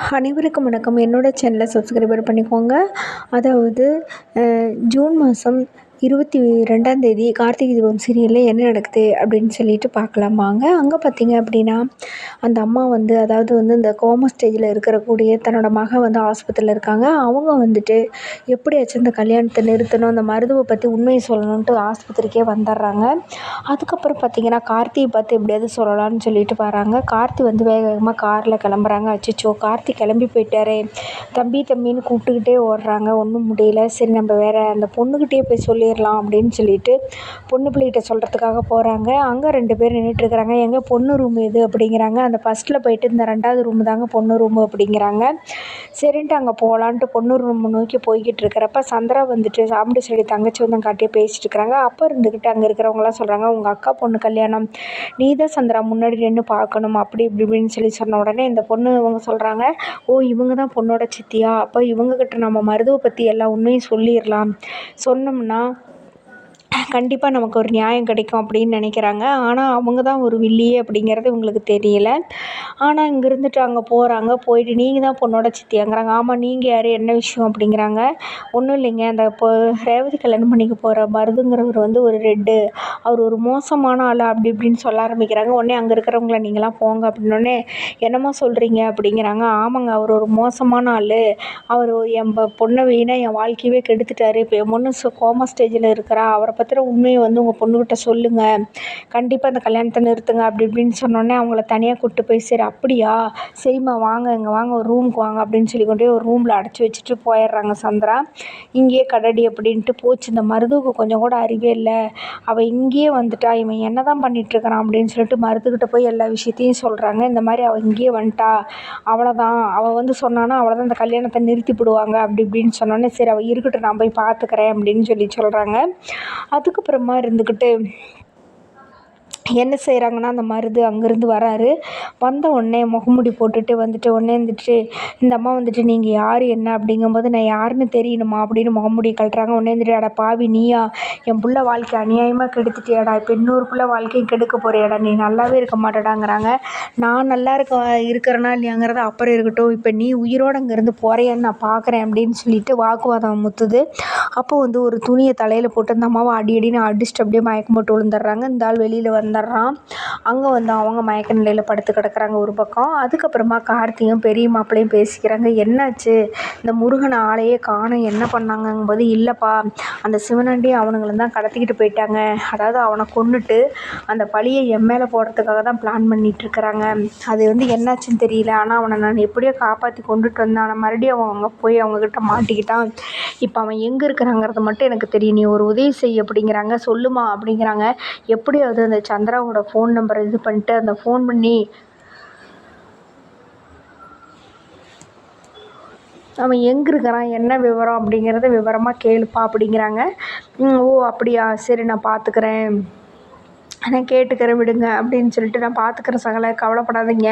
அனைவருக்கும் வணக்கம். என்னோட சேனலை சப்ஸ்கிரைபர் பண்ணிக்கோங்க. அதாவது ஜூன் மாதம் 22ஆம் கார்த்திகை தீபம் சீரியலில் என்ன நடக்குது அப்படின்னு சொல்லிட்டு பார்க்கலாம் வாங்க. அங்கே பார்த்தீங்க அப்படின்னா அந்த அம்மா அதாவது இந்த கோமா ஸ்டேஜில் இருக்கக்கூடிய தன்னோட மகன் ஆஸ்பத்திரியில் இருக்காங்க. அவங்க எப்படியாச்சும் இந்த கல்யாணத்தை நிறுத்தணும், அந்த மருதுவை பற்றி உண்மையை சொல்லணுன்ட்டு ஆஸ்பத்திரிக்கே வந்துடுறாங்க. அதுக்கப்புறம் பார்த்தீங்கன்னா கார்த்தியை பார்த்து எப்படியாவது சொல்லலாம்னு சொல்லிட்டு வராங்க. கார்த்தி வேக வேகமாக காரில் கிளம்புறாங்க. அச்சோ கார்த்தி கிளம்பி போயிட்டாரே, தம்பின்னு கூப்பிட்டுக்கிட்டே ஓடுறாங்க. ஒன்றும் முடியல. சரி நம்ம வேறு அந்த பொண்ணுக்கிட்டே போய் சொல்லிடலாம் அப்படின்னு சொல்லிட்டு பொண்ணு பிள்ளைகிட்ட சொல்கிறதுக்காக போகிறாங்க. அங்கே 2 பேர் நின்றுட்டுருக்குறாங்க. எங்கள் பொண்ணு ரூம் எது அப்படிங்கிறாங்க. அந்த ஃபஸ்ட்டில் போயிட்டு இந்த 2வது ரூமு தாங்க பொண்ணு ரூமு அப்படிங்கிறாங்க. சரின்ட்டு அங்கே போகலான்ட்டு பொண்ணு ரூம் நோக்கி போய்கிட்டு இருக்கிறப்ப சந்திரா சாமுண்டி சைடு தங்கச்சி காட்டியே பேசிட்டு இருக்கிறாங்க. அப்போ இருந்துக்கிட்டு அங்கே இருக்கிறவங்களாம் சொல்கிறாங்க, உங்கள் அக்கா பொண்ணு கல்யாணம், நீ தான் சந்திரா முன்னாடி நின்று பார்க்கணும் அப்படி இப்படின்னு சொன்ன உடனே இந்த பொண்ணு சொல்கிறாங்க, ஓ இவங்க தான் பொண்ணோட சித்தியா, அப்போ இவங்கக்கிட்ட நம்ம மருதுவை பற்றி எல்லா உண்மையும் சொல்லிடலாம், சொன்னோம்னா கண்டிப்பாக நமக்கு ஒரு நியாயம் கிடைக்கும் அப்படின்னு நினைக்கிறாங்க. ஆனால் அவங்க தான் ஒரு வில்லியே அப்படிங்கிறது இவங்களுக்கு தெரியல. ஆனால் இங்கே இருந்துட்டு அங்கே போகிறாங்க. போயிட்டு நீங்கள் தான் பொண்ணோட சித்தியாங்கிறாங்க. ஆமாம் நீங்கள் யார், என்ன விஷயம் அப்படிங்கிறாங்க. ஒன்றும் இல்லைங்க, அந்த இப்போ ரேவதி கல்யாணம் பண்ணிக்க போகிற மருதுங்கிறவர் ஒரு ரெட்டு, அவர் ஒரு மோசமான ஆள் அப்படி இப்படின்னு சொல்ல ஆரம்பிக்கிறாங்க. உடனே அங்கே இருக்கிறவங்கள நீங்களாம் போங்க அப்படின்னோடனே என்னம்மா சொல்கிறீங்க அப்படிங்கிறாங்க. ஆமாங்க அவர் ஒரு மோசமான ஆள், அவர் என் பொண்ணை வீணாக என் வாழ்க்கையவே கெடுத்துட்டாரு. இப்போ என் பொண்ணு கோமா ஸ்டேஜில் இருக்கிறா, அவரை பற்றின உண்மையை உங்கள் பொண்ணுக்கிட்ட சொல்லுங்கள், கண்டிப்பாக அந்த கல்யாணத்தை நிறுத்துங்க அப்படி இப்படின்னு சொன்னோடனே அவங்கள தனியாக கூப்பிட்டு போய், சரி அப்படியா, சரிம்மா வாங்க இங்கே வாங்க ஒரு ரூமுக்கு வாங்க அப்படின்னு சொல்லி கொண்டு போய் ஒரு ரூமில் அடைச்சி வச்சுட்டு போயிடுறாங்க சந்திரா. இங்கேயே கடடி அப்படின்ட்டு போச்சு. இந்த மருதுவுக்கு கொஞ்சம் கூட அறிவே இல்லை, அவள் இங்கேயே வந்துட்டா, இவன் என்ன தான் பண்ணிகிட்ருக்கிறான் அப்படின்னு சொல்லிட்டு மருதுகிட்ட போய் எல்லா விஷயத்தையும் சொல்கிறாங்க. இந்த மாதிரி அவள் இங்கேயே வந்துட்டா, அவ்வளோதான் அவள் சொன்னான்னா அவ்வளோதான், இந்த கல்யாணத்தை நிறுத்தி விடுவாங்க அப்படி இப்படின்னு சொன்னோன்னே, சரி அவள் இருக்கட்டும் நான் போய் பார்த்துக்கிறேன் அப்படின்னு சொல்கிறாங்க. அதுக்கப்புறமா இருந்துக்கிட்டு என்ன செய்கிறாங்கன்னா, அந்த மருது அங்கேருந்து வராரு. வந்த உடனே முகமூடி போட்டுட்டு உடனே இந்த அம்மா நீங்கள் யார் என்ன அப்படிங்கும்போது, நான் யாருன்னு தெரியணுமா அப்படின்னு முகமூடி கழட்டுறாங்க. உடனே அட பாவி நீயா, என் புள்ள வாழ்க்கை அநியாயமாக கெடுத்துட்டியாடா, இப்போ இன்னொரு புள்ள வாழ்க்கையும் கெடுக்க போறியாடா, நீ நல்லாவே இருக்க மாட்டேடாங்கிறாங்க. நான் நல்லா இருக்கிறேனா இல்லையாங்கிறத அப்புறம் இருக்கட்டும், இப்போ நீ உயிரோடு அங்கேருந்து போறியான்னு நான் பார்க்குறேன் அப்படின்னு சொல்லிட்டு வாக்குவாதம் முத்துது. அப்போ ஒரு துணியை தலையில் போட்டு அந்த அம்மாவை அடின்னு அடிச்சுட்டு அப்படியே மயக்கம் போட்டு விழுந்துடுறாங்க. இந்த ஆள் வெளியில் வந்துடுறான். அங்கே அவங்க மயக்க நிலையில் படுத்து கிடக்குறாங்க ஒரு பக்கம். அதுக்கப்புறமா கார்த்தியும் பெரிய மாப்பிள்ளையும் பேசிக்கிறாங்க. என்னாச்சு, இந்த முருகன் ஆளையே காணோம், என்ன பண்ணாங்கங்கும்போது, இல்லைப்பா அந்த சிவனாண்டி அவனுங்களும் தான் கடத்திக்கிட்டு போயிட்டாங்க, அதாவது அவனை கொன்னுட்டு அந்த பழியை என் மேலே போடுறதுக்காக தான் பிளான் பண்ணிகிட்ருக்குறாங்க, அது என்னாச்சுன்னு தெரியல, ஆனால் அவனை நான் எப்படியோ காப்பாற்றி கொண்டுட்டு வந்தேன், ஆனால் மறுபடியும் அவன் அங்கே போய் அவங்கக்கிட்ட மாட்டிக்கிட்டான், இப்போ அவன் எங்கே இருக்கிறாங்கிறது மட்டும் எனக்கு தெரியும், நீ ஒரு உதவி செய் அப்படிங்கிறாங்க. சொல்லுமா அப்படிங்கிறாங்க. எப்படியாவது அந்த சந்திராவோட ஃபோன் நம்பரை இது பண்ணிட்டு அந்த ஃபோன் பண்ணி அவன் எங்கே இருக்கிறான் என்ன விவரம் அப்படிங்கிறத விவரமாக கேளுப்பா அப்படிங்கிறாங்க. ஓ அப்படியா, சரி நான் பார்த்துக்கிறேன், நான் கேட்டுக்கிறேன் விடுங்க அப்படின்னு சொல்லிட்டு, நான் பார்த்துக்கிறேன் சகல கவலைப்படாதீங்க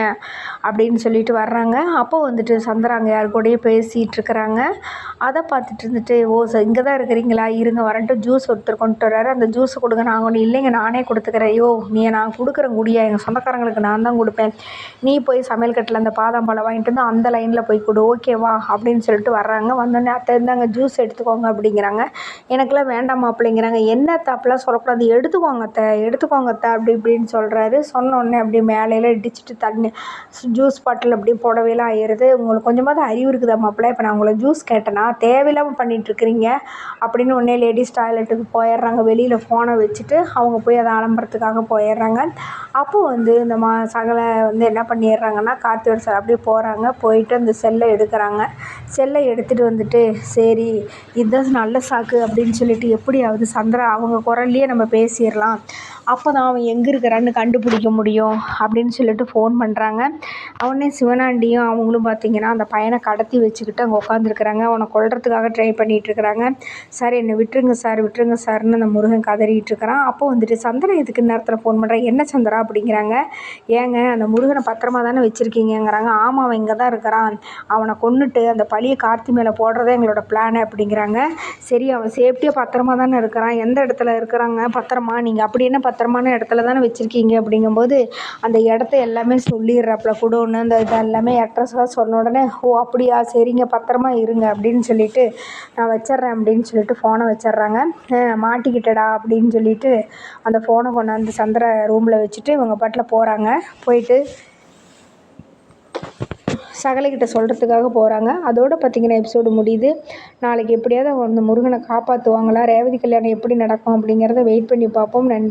அப்படின்னு சொல்லிட்டு வர்றாங்க. அப்போ சந்திரா அங்கே யார் கூடயே பேசிகிட்ருக்குறாங்க. அதை பார்த்துட்டு ஓ இங்கே தான் இருக்கிறீங்களா, இருங்க வரன்ட்டு ஜூஸ் ஒருத்தர் கொண்டு வர்றாரு, அந்த ஜூஸை கொடுங்க. நான் ஒன்று இல்லைங்க நானே கொடுத்துக்கிறேன், ஐயோ நீ நான் கொடுக்குறேன் குடியா, எங்கள் சொந்தக்காரங்களுக்கு நான் தான் கொடுப்பேன், நீ போய் சமையல் கட்டில் அந்த பாதாம் பழம் வாங்கிட்டு வந்து அந்த லைனில் போய் கொடு, ஓகேவா அப்படின்னு சொல்லிட்டு வர்றாங்க. வந்தோடனே அத்தை இருந்தாங்க ஜூஸ் எடுத்துக்கோங்க அப்படிங்கிறாங்க. எனக்கெல்லாம் வேண்டாமா அப்படிங்கிறாங்க. என்ன தப்பெல்லாம் சொல்லக்கூடாது, எடுத்துக்கோங்க அத்தை அப்படி இப்படின்னு சொல்கிறாரு. சொன்னோடனே அப்படியே மேலையில் இடிச்சிட்டு தண்ணி ஜூஸ் பாட்டில் அப்படியே புடவையெல்லாம் ஆயிடுது. உங்களுக்கு கொஞ்சமாவது அறிவு இருக்குதா மாப்பிள்ள, இப்போ நான் உங்களை ஜூஸ் கேட்டேன்னா தேவையில்லாமல் பண்ணிகிட்ருக்கிறீங்க அப்படின்னு உடனே லேடிஸ் டாய்லெட்டுக்கு போயிடுறாங்க. வெளியில் ஃபோனை வச்சுட்டு அவங்க போய் அதை அலம்புறதுக்காக போயிடுறாங்க. அப்போது இந்த சகலை என்ன பண்ணிடுறாங்கன்னா, கார்த்தியோட சார் அப்படியே போகிறாங்க. போயிட்டு அந்த செல்லை எடுக்கிறாங்க. செல்லை எடுத்துகிட்டு சரி இதுதான் நல்ல சாக்கு அப்படின்னு சொல்லிட்டு எப்படியாவது சந்திரா அவங்க குரல்லையே நம்ம பேசிடலாம், அப்போ தான் அவன் எங்கே இருக்கிறான்னு கண்டுபிடிக்க முடியும் அப்படின்னு சொல்லிட்டு ஃபோன் பண்ணுறாங்க. அவனே சிவனாண்டியும் அவங்களும் பார்த்திங்கன்னா அந்த பையனை கடத்தி வச்சுக்கிட்டு அங்கே உட்காந்துருக்குறாங்க. அவனை கொல்றதுக்காக ட்ரை பண்ணிகிட்ருக்குறாங்க. சார் என்னை விட்டுருங்க சார்னு அந்த முருகன் கதறிட்டுருக்கிறான். அப்போ சந்திரா இதுக்கு நேரத்தில் ஃபோன் பண்ணுறேன். என்ன சந்திரா அப்படிங்கிறாங்க. ஏங்க அந்த முருகனை பத்திரமா தானே வச்சுருக்கீங்கங்கிறாங்க. ஆமாம் அவன் இங்கே தான் இருக்கிறான், அவனை கொன்னுட்டு அந்த பழியை கார்த்தி மேலே போடுறதே எங்களோட பிளான் அப்படிங்கிறாங்க. சரி அவன் சேஃப்டியாக பத்திரமா தானே இருக்கிறான், எந்த இடத்துல இருக்கிறாங்க பத்திரமா, நீங்கள் அப்படி என்ன பத்திரமான இடத்துல தானே வச்சுருக்கீங்க அப்படிங்கும்போது அந்த இடத்த எல்லாமே சொல்லிடுறாப்புல. குடோன்னு அந்த இது எல்லாமே அட்ரஸ்லாம் சொன்ன உடனே, ஓ அப்படியா சரிங்க பத்திரமா இருங்க அப்படின்னு சொல்லிட்டு நான் வச்சிட்றேன் அப்படின்னு சொல்லிட்டு ஃபோனை வச்சிட்றாங்க. மாட்டிக்கிட்டடா அப்படின்னு சொல்லிட்டு அந்த ஃபோனை கொண்டாந்து சந்திர ரூமில் வச்சுட்டு இவங்க பாட்டில் போகிறாங்க. போயிட்டு சகலைக்கிட்ட சொல்கிறதுக்காக போகிறாங்க. அதோடு பார்த்திங்கன்னா எபிசோடு முடியுது. நாளைக்கு எப்படியாவது அந்த முருகனை காப்பாற்றுவாங்களா, ரேவதி கல்யாணம் எப்படி நடக்கும் அப்படிங்கிறத வெயிட் பண்ணி பார்ப்போம். நன்றி.